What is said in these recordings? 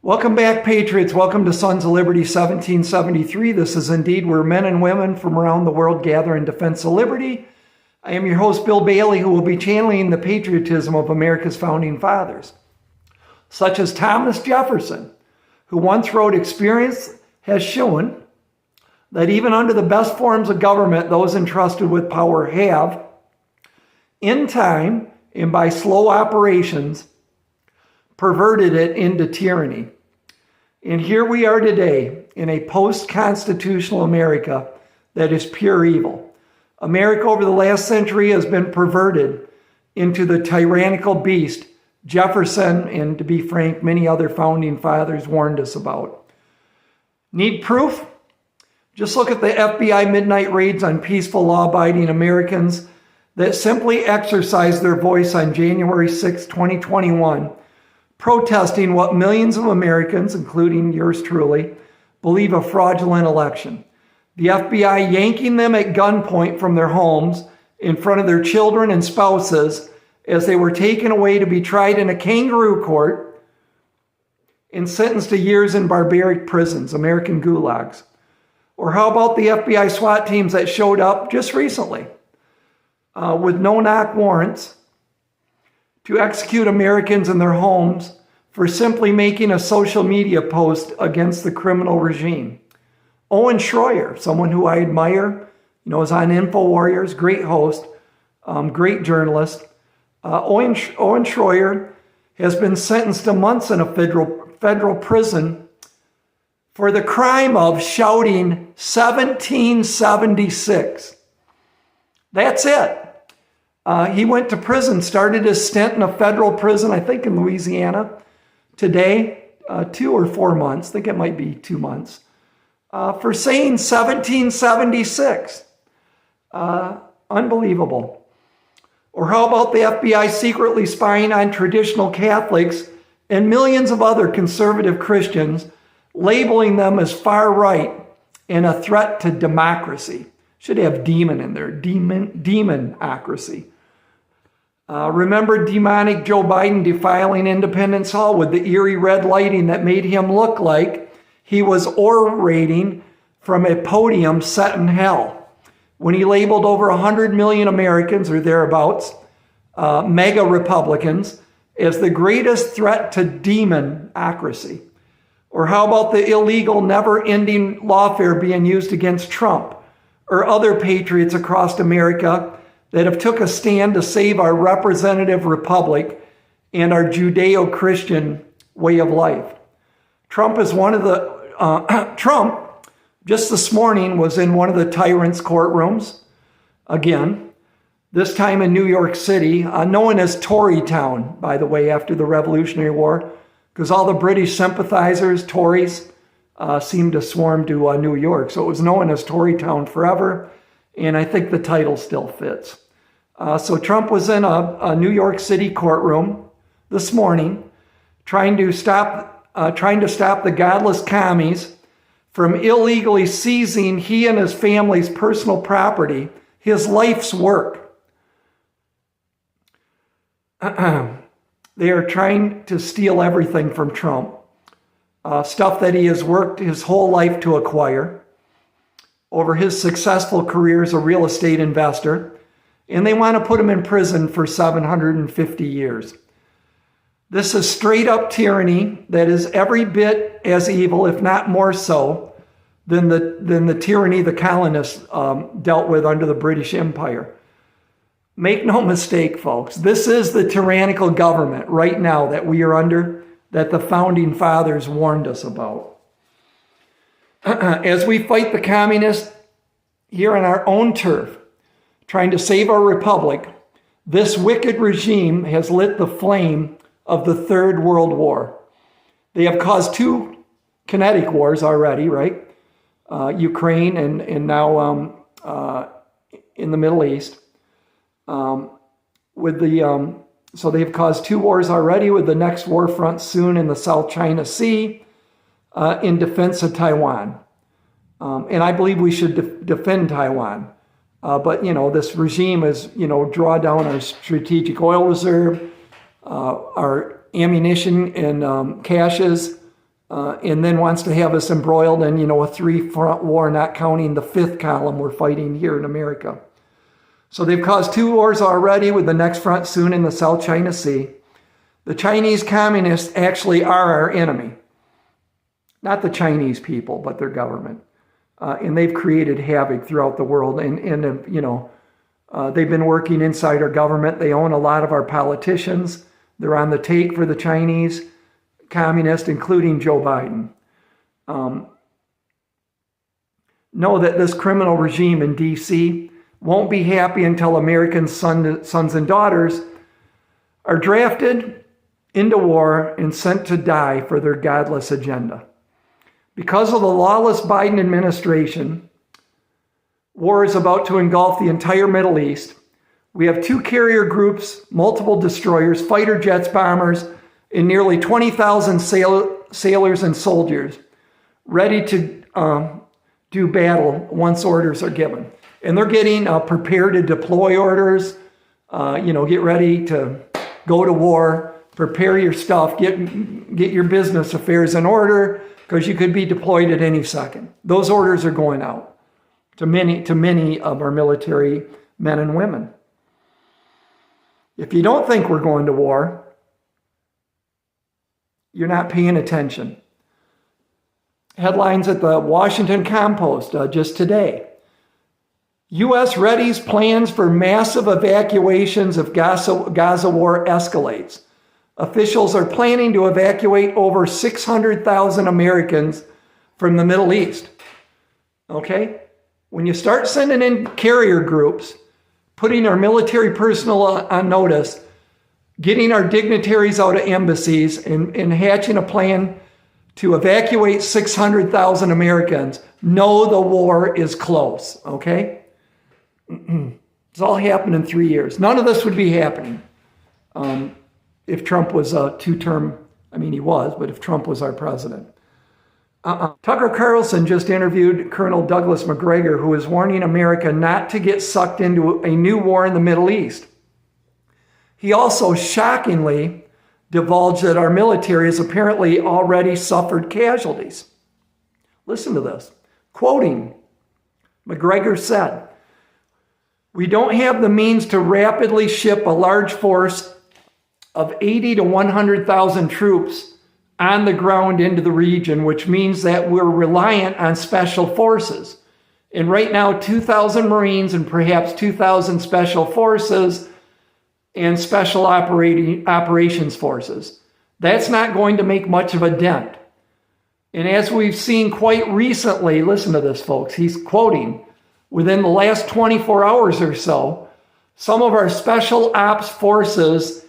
Welcome back, Patriots. Welcome to Sons of Liberty 1773. This is indeed where men and women from around the world gather in defense of liberty. I am your host, Bill Bailey, who will be channeling the patriotism of America's founding fathers, such as Thomas Jefferson, who once wrote, "Experience has shown that even under the best forms of government, those entrusted with power have, in time and by slow operations, perverted it into tyranny." And here we are today in a post-constitutional America that is pure evil. America over the last century has been perverted into the tyrannical beast Jefferson, and to be frank, many other founding fathers warned us about. Need proof? Just look at the FBI midnight raids on peaceful, law-abiding Americans that simply exercised their voice on January 6, 2021, protesting what millions of Americans, including yours truly, believe a fraudulent election. The FBI yanking them at gunpoint from their homes in front of their children and spouses as they were taken away to be tried in a kangaroo court and sentenced to years in barbaric prisons, American gulags. Or how about the FBI SWAT teams that showed up just recently with no-knock warrants to execute Americans in their homes for simply making a social media post against the criminal regime. Owen Schroyer, someone who I admire, is on InfoWarriors, great host, great journalist. Owen Schroyer has been sentenced to months in a federal prison for the crime of shouting 1776. That's it. He went to prison, started his stint in a federal prison, I think in Louisiana, today, 2 or 4 months, I think it might be 2 months, for saying 1776. Unbelievable. Or how about the FBI secretly spying on traditional Catholics and millions of other conservative Christians, labeling them as far right and a threat to democracy? Should have demon in there, demonocracy. Remember demonic Joe Biden defiling Independence Hall with the eerie red lighting that made him look like he was orating from a podium set in hell, when he labeled over 100 million Americans or thereabouts, mega Republicans, as the greatest threat to demonocracy. Or how about the illegal, never-ending lawfare being used against Trump or other patriots across America that have took a stand to save our representative republic and our Judeo-Christian way of life? Trump is one of the, Trump just this morning was in one of the tyrants' courtrooms, again, this time in New York City, known as Torytown, by the way, after the Revolutionary War, because all the British sympathizers, Tories, seemed to swarm to New York. So it was known as Torytown forever, and I think the title still fits. So Trump was in a New York City courtroom this morning trying to stop the godless commies from illegally seizing he and his family's personal property, his life's work. They are trying to steal everything from Trump. Stuff that he has worked his whole life to acquire over his successful career as a real estate investor, and they want to put him in prison for 750 years. This is straight up tyranny that is every bit as evil, if not more so, than the tyranny the colonists dealt with under the British Empire. Make no mistake, folks, this is the tyrannical government right now that we are under, that the founding fathers warned us about. As we fight the communists here on our own turf, trying to save our republic, this wicked regime has lit the flame of the Third World War. They have caused 2 kinetic wars already, right? Ukraine and now in the Middle East. So they've caused 2 wars already, with the next war front soon in the South China Sea in defense of Taiwan. And I believe we should defend Taiwan. But, this regime is, draw down our strategic oil reserve, our ammunition and caches, and then wants to have us embroiled in, a three-front war, not counting the fifth column we're fighting here in America. So they've caused 2 wars already, with the next front soon in the South China Sea. The Chinese communists actually are our enemy. Not the Chinese people, but their government. And they've created havoc throughout the world. They've been working inside our government. They own a lot of our politicians. They're on the take for the Chinese communists, including Joe Biden. Know that this criminal regime in D.C. won't be happy until American sons and daughters are drafted into war and sent to die for their godless agenda. Because of the lawless Biden administration, war is about to engulf the entire Middle East. We have 2 carrier groups, multiple destroyers, fighter jets, bombers, and nearly 20,000 sailors and soldiers ready to do battle once orders are given. And they're getting prepared to deploy orders, get ready to go to war, prepare your stuff, get your business affairs in order, because you could be deployed at any second. Those orders are going out to many of our military men and women. If you don't think we're going to war, you're not paying attention. Headlines at the Washington Compost just today. U.S. readies plans for massive evacuations if Gaza war escalates. Officials are planning to evacuate over 600,000 Americans from the Middle East. Okay? When you start sending in carrier groups, putting our military personnel on notice, getting our dignitaries out of embassies, and hatching a plan to evacuate 600,000 Americans, know the war is close. Okay? It's all happened in 3 years. None of this would be happening if Trump was a two-term, he was, but if Trump was our president. Tucker Carlson just interviewed Colonel Douglas Macgregor, who is warning America not to get sucked into a new war in the Middle East. He also shockingly divulged that our military has apparently already suffered casualties. Listen to this. Quoting, Macgregor said, "We don't have the means to rapidly ship a large force of 80 to 100,000 troops on the ground into the region, which means that we're reliant on special forces. And right now, 2,000 Marines and perhaps 2,000 special forces and special operations forces. That's not going to make much of a dent. And as we've seen quite recently," listen to this, folks, he's quoting, "within the last 24 hours or so, some of our special ops forces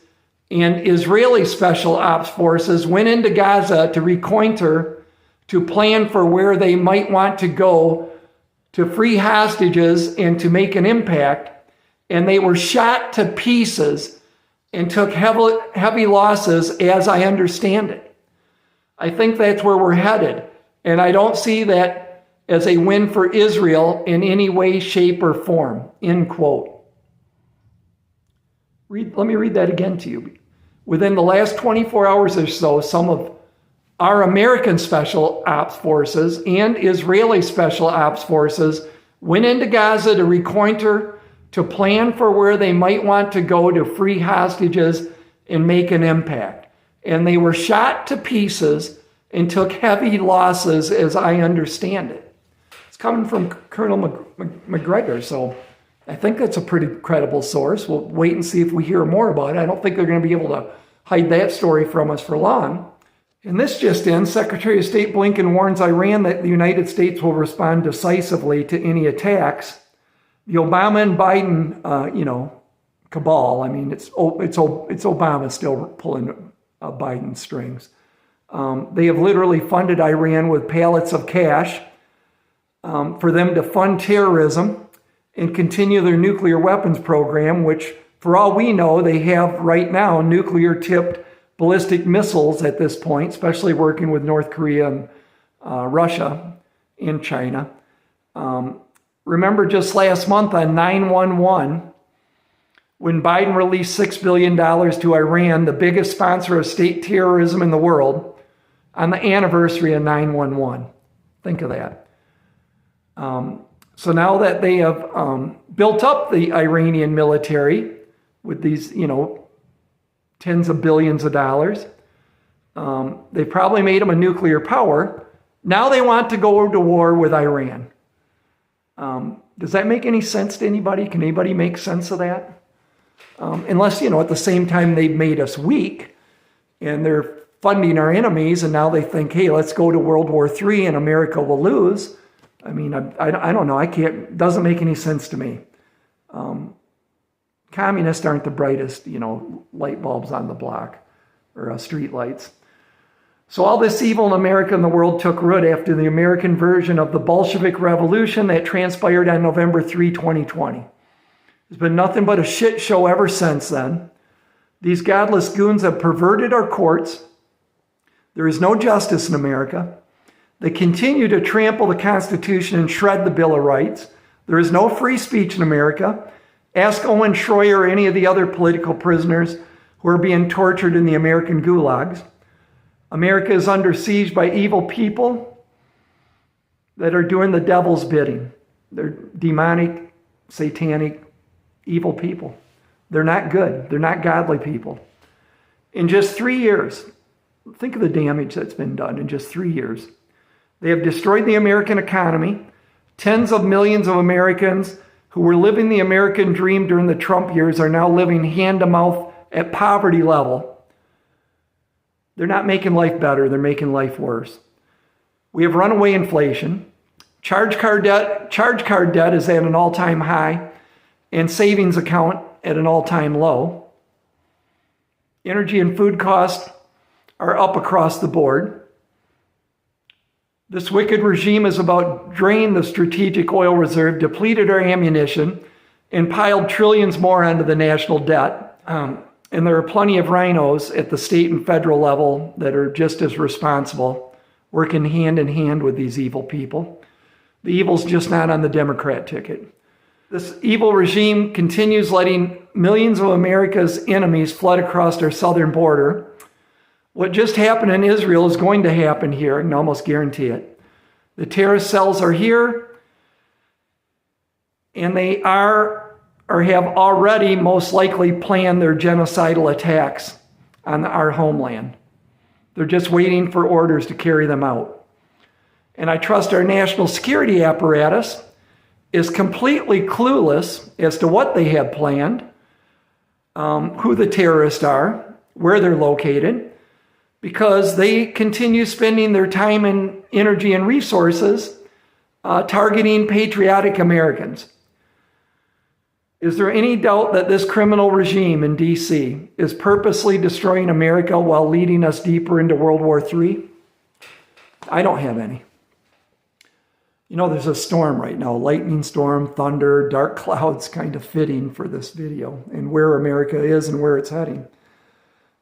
and Israeli special ops forces went into Gaza to reconnoiter, to plan for where they might want to go, to free hostages and to make an impact. And they were shot to pieces and took heavy losses, as I understand it. I think that's where we're headed. And I don't see that as a win for Israel in any way, shape, or form," end quote. Let me read that again to you. Within the last 24 hours or so, some of our American special ops forces and Israeli special ops forces went into Gaza to reconnoiter, to plan for where they might want to go to free hostages and make an impact. And they were shot to pieces and took heavy losses, as I understand it. It's coming from Colonel Macgregor, so I think that's a pretty credible source. We'll wait and see if we hear more about it. I don't think they're going to be able to hide that story from us for long. And this just in, Secretary of State Blinken warns Iran that the United States will respond decisively to any attacks. The Obama and Biden, cabal, it's Obama still pulling Biden strings. They have literally funded Iran with pallets of cash for them to fund terrorism and continue their nuclear weapons program, which, for all we know, they have right now nuclear-tipped ballistic missiles at this point, especially working with North Korea and Russia and China. Remember just last month on 9/11, when Biden released $6 billion to Iran, the biggest sponsor of state terrorism in the world, on the anniversary of 9/11. Think of that. So now that they have built up the Iranian military with these, tens of billions of dollars, they probably made them a nuclear power. Now they want to go to war with Iran. Does that make any sense to anybody? Can anybody make sense of that? Unless, at the same time they've made us weak and they're funding our enemies, and now they think, hey, let's go to World War III and America will lose. I mean, I don't know. It doesn't make any sense to me. Communists aren't the brightest, light bulbs on the block or street lights. So all this evil in America and the world took root after the American version of the Bolshevik Revolution that transpired on November 3, 2020. There's been nothing but a shit show ever since then. These godless goons have perverted our courts. There is no justice in America. They continue to trample the Constitution and shred the Bill of Rights. There is no free speech in America. Ask Owen Schroyer or any of the other political prisoners who are being tortured in the American gulags. America is under siege by evil people that are doing the devil's bidding. They're demonic, satanic, evil people. They're not good. They're not godly people. In just 3 years, think of the damage that's been done in just 3 years. They have destroyed the American economy. Tens of millions of Americans who were living the American dream during the Trump years are now living hand to mouth at poverty level. They're not making life better. They're making life worse. We have runaway inflation. Charge card debt is at an all-time high, and savings account at an all-time low. Energy and food costs are up across the board. This wicked regime is about drained the strategic oil reserve, depleted our ammunition, and piled trillions more onto the national debt. And there are plenty of rhinos at the state and federal level that are just as responsible, working hand in hand with these evil people. The evil's just not on the Democrat ticket. This evil regime continues letting millions of America's enemies flood across our southern border. What just happened in Israel is going to happen here, I can almost guarantee it. The terrorist cells are here, and they are or have already most likely planned their genocidal attacks on our homeland. They're just waiting for orders to carry them out. And I trust our national security apparatus is completely clueless as to what they have planned, who the terrorists are, where they're located, because they continue spending their time and energy and resources targeting patriotic Americans. Is there any doubt that this criminal regime in D.C. is purposely destroying America while leading us deeper into World War III? I don't have any. There's a storm right now, lightning storm, thunder, dark clouds, kind of fitting for this video and where America is and where it's heading.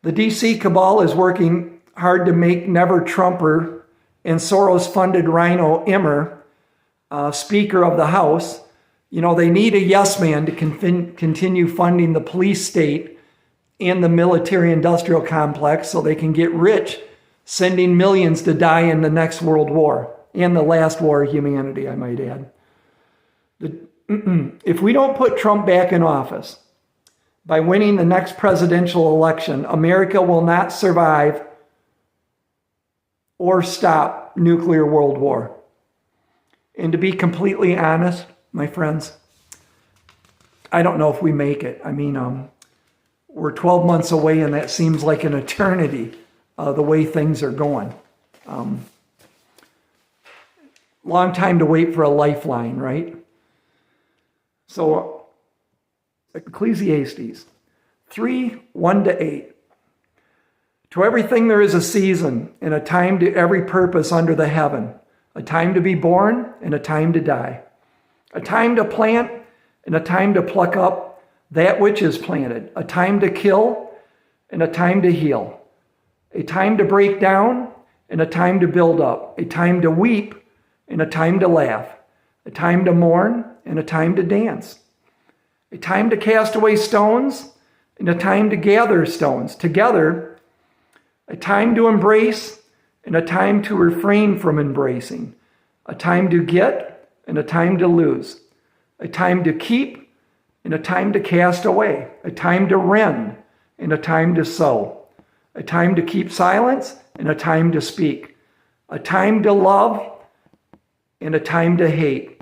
The D.C. cabal is working hard to make never-Trumper and Soros-funded Rhino Emmer Speaker of the House. They need a yes man to continue funding the police state and the military-industrial complex so they can get rich, sending millions to die in the next world war and the last war of humanity, I might add. If we don't put Trump back in office by winning the next presidential election, America will not survive or stop nuclear world war. And to be completely honest, my friends, I don't know if we make it. We're 12 months away, and that seems like an eternity, the way things are going. Long time to wait for a lifeline, right? So, Ecclesiastes 3:1-8. To everything there is a season, and a time to every purpose under the heaven, a time to be born and a time to die, a time to plant and a time to pluck up that which is planted, a time to kill and a time to heal, a time to break down and a time to build up, a time to weep and a time to laugh, a time to mourn and a time to dance, a time to cast away stones and a time to gather stones together, a time to embrace and a time to refrain from embracing, a time to get and a time to lose, a time to keep and a time to cast away, a time to rend and a time to sow, a time to keep silence and a time to speak, a time to love and a time to hate,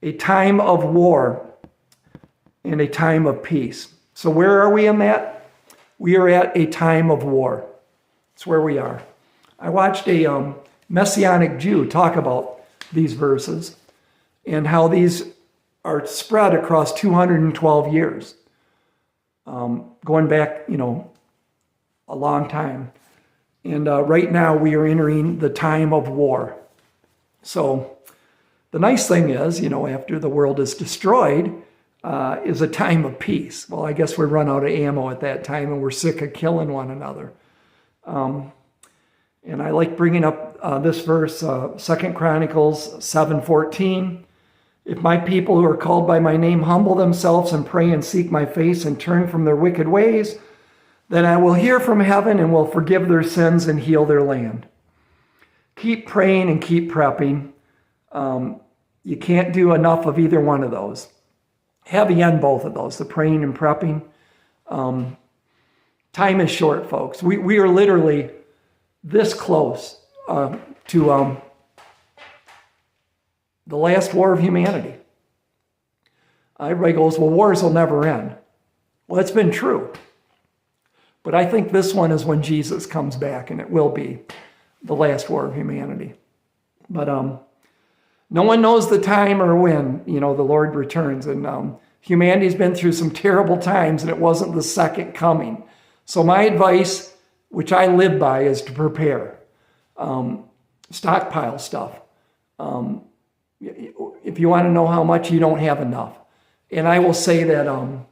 a time of war and a time of peace. So where are we in that? We are at a time of war. That's where we are. I watched a Messianic Jew talk about these verses and how these are spread across 212 years, going back, a long time. And right now we are entering the time of war. So the nice thing is, after the world is destroyed, is a time of peace. Well, I guess we run out of ammo at that time and we're sick of killing one another. And I like bringing up this verse, 2 Chronicles 7:14. If my people who are called by my name humble themselves and pray and seek my face and turn from their wicked ways, then I will hear from heaven and will forgive their sins and heal their land. Keep praying and keep prepping. You can't do enough of either one of those. Heavy on both of those, the praying and prepping. Time is short, folks. We are literally this close to the last war of humanity. Everybody goes, well, wars will never end. Well, it's been true. But I think this one is when Jesus comes back, and it will be the last war of humanity. But no one knows the time or when, the Lord returns. And humanity's been through some terrible times, and it wasn't the second coming. So my advice, which I live by, is to prepare. Stockpile stuff. If you want to know how much, you don't have enough. And I will say that of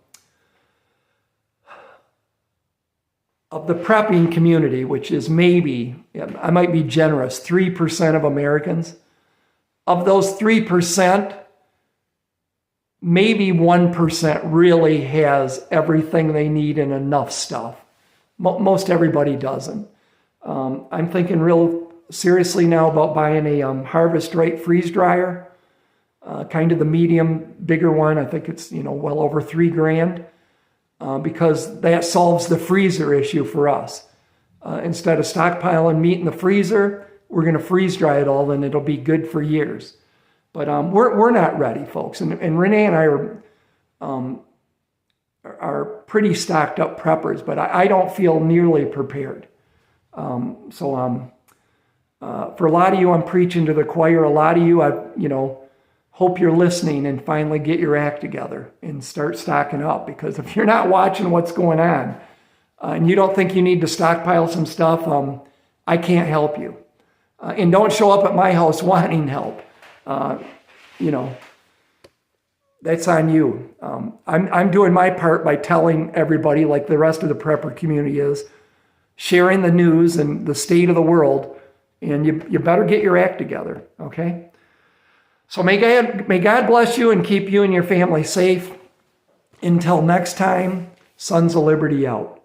the prepping community, which is maybe, I might be generous, 3% of Americans, of those 3%, maybe 1% really has everything they need and enough stuff. Most everybody doesn't. I'm thinking real seriously now about buying a Harvest Right freeze dryer, kind of the medium, bigger one. I think it's well over $3,000, because that solves the freezer issue for us. Instead of stockpiling meat in the freezer, we're going to freeze dry it all, and it'll be good for years. But we're not ready, folks. And Renee and I are pretty stocked up preppers, but I don't feel nearly prepared. For a lot of you, I'm preaching to the choir. A lot of you, I hope you're listening and finally get your act together and start stocking up. Because if you're not watching what's going on and you don't think you need to stockpile some stuff, I can't help you. And don't show up at my house wanting help. That's on you. I'm doing my part by telling everybody, like the rest of the prepper community is, sharing the news and the state of the world, and you better get your act together, okay? So may God bless you and keep you and your family safe. Until next time, Sons of Liberty out.